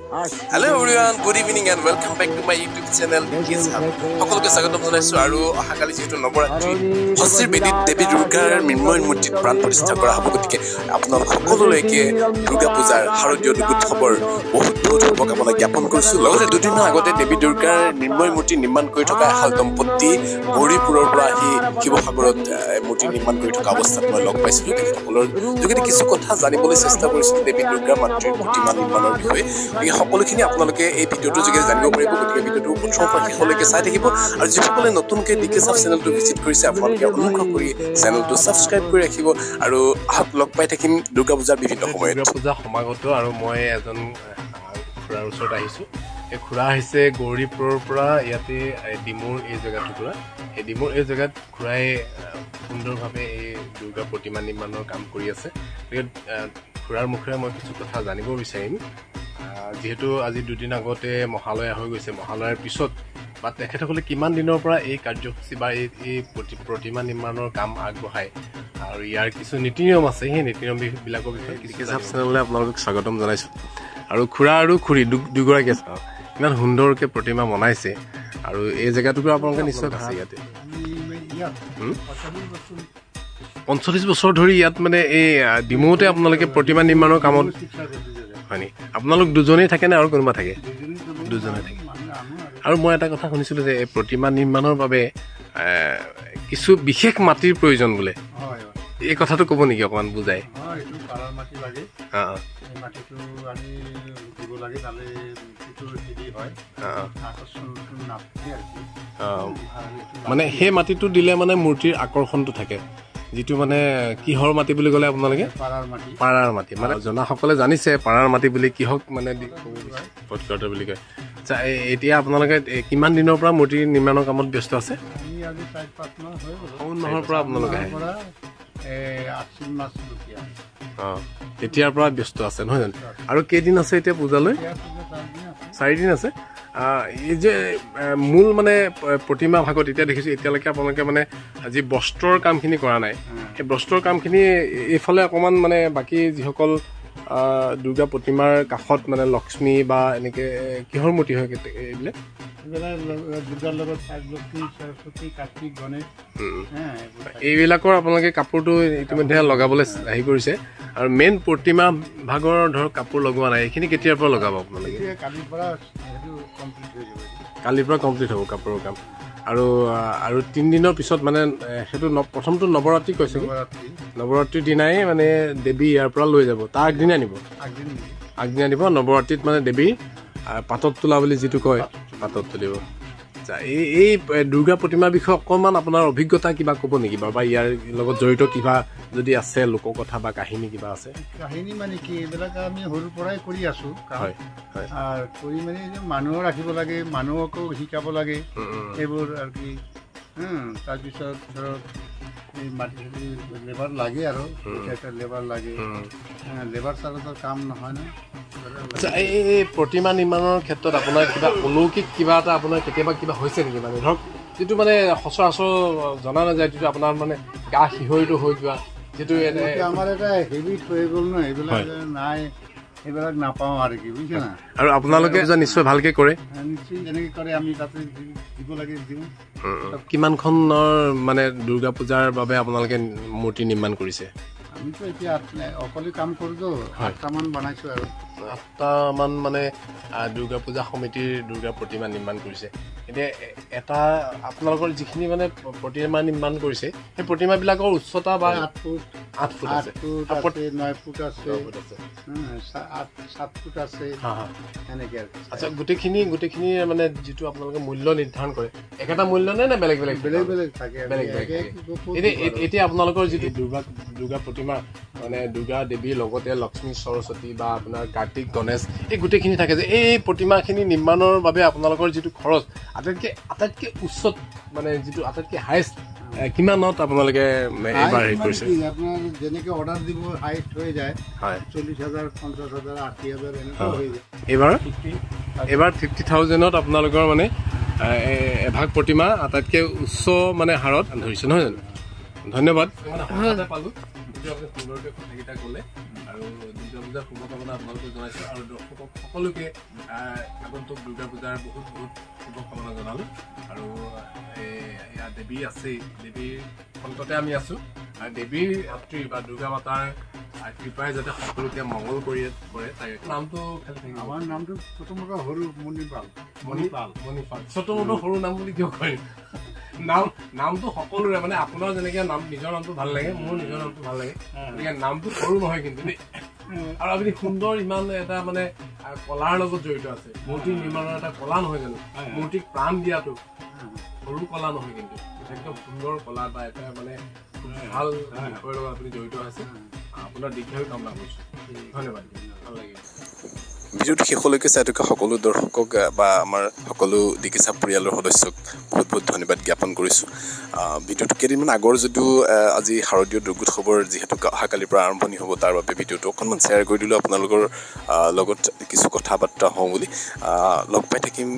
Hello everyone, good evening and welcome back to my YouTube channel. সকলোকে স্বাগতম জনাইছো আৰু অহাকালি যেহেতু নৱৰাত্ৰি হস্তিৰ বেদীত দেৱী দুৰ্গাৰ মৃন্ময় মূৰ্তিত প্ৰাণ প্ৰতিষ্ঠা কৰা হ'ব গতিকে আপোনালোক সকলোলৈকে দুৰ্গা পূজাৰ শাৰদীয় উৎসৱৰ বহুত শুভকামনা জ্ঞাপন কৰিছো লগতে দুদিনৰ আগতে দেৱী দুৰ্গাৰ মৃন্ময় মূৰ্তি নিৰ্মাণ কৰি থকা এহাল দম্পতি গৌৰীপুৰৰ পৰা আহি শিৱসাগৰত মূৰ্তি নিৰ্মাণ কৰি থকা অৱস্থাত মই লগ পাইছিলোঁ তেখেতসকলৰ যোগেদি কিছু কথা জানিবলৈ চেষ্টা কৰিছিলোঁ দেৱী দুৰ্গা মাতৃৰ প্ৰতিমা নিৰ্মাণৰ বিষয়ে সকলোখিনি আপোনালোকে এই ভিডিঅ'টোৰ যোগেদি জানিব পাৰিব গতিকে ভিডিঅ'টো প্ৰথমৰ পৰা শেষলৈকে চাই থাকিব আৰু যিসকলে নতুনকৈ ডিকেচাফ চেনেলটো ভিজিট কৰিছে আপোনালোকে অনুগ্ৰহ কৰি চেনেলটো ছাবস্ক্ৰাইব কৰি ৰাখিব আৰু আহক লগ পাই থাকিম দুৰ্গা পূজাৰ বিভিন্ন সময়ত দুৰ্গা পূজা সমাগত আৰু মই এজন খুৰাৰ ওচৰত আহিছোঁ এই খুৰা আহিছে গৌৰীপুৰৰ পৰা ইয়াতে ডিমুৰ এই জেগাটোৰ পৰা এই ডিমুৰ এই জেগাত খুৰাই সুন্দৰভাৱে এই দুৰ্গা প্ৰতিমা নিৰ্মাণৰ কাম কৰি আছে খুৰাৰ মুখেৰে মই কিছু কথা জানিব বিচাৰিম যেহেতু আজি দুদিন আগতে মহালয়া হৈ গৈছে মহালয়াৰ পিছত বা তেখেতসকলে কিমান দিনৰ পৰা এই কাৰ্যসূচী বা এই প্ৰতিমা নিৰ্মাণৰ কাম আগবঢ়ায় আৰু ইয়াৰ কিছু নীতি নিয়ম আছে সেই নীতি নিয়মবিলাকৰ বিষয়ে ডিকেচাফ চেনেললৈ আপোনালোকক স্বাগতম জনাইছোঁ আৰু খুৰা আৰু খুৰী দুগৰাকী আছে ইমান সুন্দৰকৈ প্ৰতিমা বনাইছে আৰু এই জেগাটুকুৰা আপোনালোকে নিশ্চয় আছে ইয়াতে ৪৫ বছৰ ধৰি ইয়াত মানে এই ডিমৌতে আপোনালোকে প্ৰতিমা নিৰ্মাণৰ কামত হয় নি আপোনালোক দুজনেই থাকে নে আৰু কোনোবা থাকে দুজনে থাকে আৰু মই এটা কথা শুনিছিলোঁ যে এই প্ৰতিমা নিৰ্মাণৰ বাবে কিছু বিশেষ মাটিৰ প্ৰয়োজন বোলে এই কথাটো ক'ব নেকি অকণমান বুজাই মানে সেই মাটিটো দিলে মানে মূৰ্তিৰ আকৰ্ষণটো থাকে যিটো মানে কিহৰ মাটি বুলি ক'লে আপোনালোকে পাৰাৰ মাটি মানে জনাসকলে জানিছে পাৰাৰ মাটি বুলি কিহক মানে বুলি কয় আচ্ছা এতিয়া আপোনালোকে কিমান দিনৰ পৰা মূৰ্তি নিৰ্মাণৰ কামত ব্যস্ত আছে শাওণ মাহৰ পৰা আপোনালোকে তেতিয়াৰ পৰা ব্যস্ত আছে নহয় জানো আৰু কেইদিন আছে এতিয়া পূজালৈ 4 দিন আছে এই যে মূল মানে প্ৰতিমা ভাগত এতিয়া দেখিছোঁ এতিয়ালৈকে আপোনালোকে মানে আজি বস্ত্ৰৰ কামখিনি কৰা নাই সেই বস্ত্ৰৰ কামখিনি এইফালে অকণমান মানে বাকী যিসকল দুৰ্গা প্ৰতিমাৰ কাষত মানে লক্ষ্মী বা এনেকৈ কিহৰ মূৰ্তি হয় এইবিলাক এইবিলাকৰ আপোনালোকে কাপোৰটো ইতিমধ্যে লগাবলৈ হেৰি কৰিছে আৰু মেইন প্ৰতিমা ভাগৰ ধৰক কাপোৰ লগোৱা নাই এইখিনি কেতিয়াৰ পৰা লগাব আপোনালোকে কালিৰ পৰা কমপ্লিট হ'ব কাপোৰৰ কাম আৰু 3 দিনৰ পিছত মানে সেইটো প্ৰথমটো নৱৰাত্ৰি কৈছে নৱৰাত্ৰিৰ দিনাই মানে দেৱী ইয়াৰ পৰা লৈ যাব তাৰ আগদিনা নিব আগদিনা নিব নৱৰাত্ৰিত মানে দেৱী পাতত তোলা বুলি যিটো কয় পাতত তুলিব আচ্ছা এই দুৰ্গা প্ৰতিমাৰ বিষয়ে অকণমান আপোনাৰ অভিজ্ঞতা কিবা ক'ব নেকি বাৰু বা ইয়াৰ লগত জড়িত কিবা যদি আছে লোককথা বা কাহিনী কিবা আছে কাহিনী মানে কি এইবিলাক আমি সৰুৰ পৰাই কৰি আছোঁ হয় আৰু কৰি মানে মানুহো ৰাখিব লাগে মানুহকো শিকাব লাগে এইবোৰ আৰু কি তাৰপিছত ধৰক এই মাটি লেবাৰ লাগে আৰু লেবাৰ লাগে লেবাৰ চালৰ কাম নহয় ন আচ্ছা এই প্ৰতিমা নিৰ্মাণৰ ক্ষেত্ৰত আপোনাৰ কিবা অলৌকিক কিবা এটা আপোনাৰ কেতিয়াবা কিবা হৈছে নেকি মানে ধৰক যিটো মানে সচৰাচৰ জনা নাযায় যিটো আপোনাৰ মানে গা শিহৰিটো হৈ যোৱা যিটো আমাৰ এটা হেবিট হৈ গ'ল ন এইবিলাক নাই এইবিলাক নাপাওঁ আৰু কি বুজিছে না আৰু আপোনালোকে নিশ্চয় ভালকৈ কৰে নিশ্চয় যেনেকৈ কৰে আমি তাতে দিব লাগে দিওঁ কিমানখনৰ মানে দুৰ্গা পূজাৰ বাবে আপোনালোকে মূৰ্তি নিৰ্মাণ কৰিছে আমিতো এতিয়া অকলে কাম কৰোঁতো 8টামান বনাইছোঁ আৰু 8টামান মানে দুৰ্গা পূজা সমিতিৰ দুৰ্গা প্ৰতিমা নিৰ্মাণ কৰিছে এতিয়া এটা আপোনালোকৰ যিখিনি মানে প্ৰতিমা নিৰ্মাণ কৰিছে সেই প্ৰতিমাবিলাকৰ উচ্চতা বা 8 ফুট আছে 9 ফুট আছে 7 ফুট আছে এনেকৈ আচ্ছা গোটেইখিনি মানে যিটো আপোনালোকে মূল্য নিৰ্ধাৰণ কৰে একেটা মূল্য নে বেলেগ বেলেগ থাকে এতিয়া আপোনালোকৰ যিটো দুৰ্গা প্ৰতিমা মানে দুৰ্গা দেৱীৰ লগতে লক্ষ্মী সৰস্বতী বা আপোনাৰ কাৰ্তিক গণেশ এই গোটেইখিনি থাকে যে এই প্ৰতিমাখিনি নিৰ্মাণৰ বাবে আপোনালোকৰ যিটো খৰচ আটাইতকৈ উচ্চ মানে যিটো আটাইতকৈ হাইষ্ট কিমানত আপোনালোকে এইবাৰ হেৰি কৰিছে আপোনাৰ যেনেকৈ অৰ্ডাৰ দিব হাইষ্ট হৈ যায় 40,000 50,000 80,000 এনেকুৱা হৈ যায় এইবাৰ 50,000ত আপোনালোকৰ মানে এভাগ প্ৰতিমা আটাইতকৈ উচ্চ মানে হাৰত ধৰিছে নহয় জানো ধন্যবাদ পালোঁ সুন্দৰকৈ কথাকেইটা ক'লে আৰু দুৰ্গা পূজাৰ শুভকামনা আপোনালোকে জনাইছোঁ আৰু দৰ্শকক সকলোকে আগন্তুক দুৰ্গা পূজাৰ বহুত বহুত শুভকামনা জনালোঁ আৰু এয়া দেৱী আছেই দেৱীৰ ফ্ৰণ্টতে আমি আছোঁ আৰু দেৱীৰ ভাতৃ বা দুৰ্গা মাতাৰ কৃপাই যাতে সকলোকে মংগল কৰে তাই নামটো খালি থাকিব আমাৰ নামটো প্ৰথমতে সৰু মণিপাল মণিপাল ছোটমোটো সৰু নাম বুলি কিয় কয় নামটো সকলোৰে মানে আপোনাৰ যেনেকৈ নাম নিজৰ নামটো ভাল লাগে মোৰ নিজৰ নামটো ভাল লাগে গতিকে নামটো সৰু নহয় কিন্তু দেই আৰু আপুনি সুন্দৰ ইমান এটা মানে কলাৰ লগত জড়িত আছে মূৰ্তি নিৰ্মাণৰ এটা কলা নহয় জানো মূৰ্তিক প্ৰাণ দিয়াটো সৰু কলা নহয় কিন্তু একদম সুন্দৰ কলা বা এটা মানে ভাল বিষয়ৰ লগত আপুনি জড়িত আছে আপোনাৰ দীৰ্ঘায়ু কামনা কৰিছোঁ ধন্যবাদ ভাল লাগিল ভিডিঅ'টো শেষলৈকে চাই থকা সকলো দৰ্শকক বা আমাৰ সকলো ডিকিচা পৰিয়ালৰ সদস্যক বহুত বহুত ধন্যবাদ জ্ঞাপন কৰিছোঁ ভিডিঅ'টো কেইদিনমান আগৰ যদিও আজি শাৰদীয় দুৰ্গোৎসৱৰ যিহেতু অহাকালিৰ পৰা আৰম্ভণি হ'ব তাৰ বাবে ভিডিঅ'টো অকণমান শ্বেয়াৰ কৰি দিলোঁ আপোনালোকৰ লগত কিছু কথা বাৰ্তা হওঁ বুলি লগ পাই থাকিম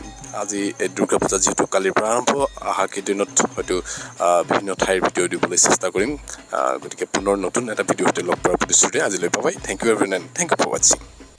আজি দুৰ্গা পূজা যিহেতু কালিৰ পৰা আৰম্ভ অহা কেইদিনত হয়তো বিভিন্ন ঠাইৰ ভিডিঅ' দিবলৈ চেষ্টা কৰিম গতিকে পুনৰ নতুন এটা ভিডিঅ'তে লগ পোৱাৰ প্ৰতিশ্ৰুতি আজিলৈ পাবাই thank you everyone thank you for ৱাচিং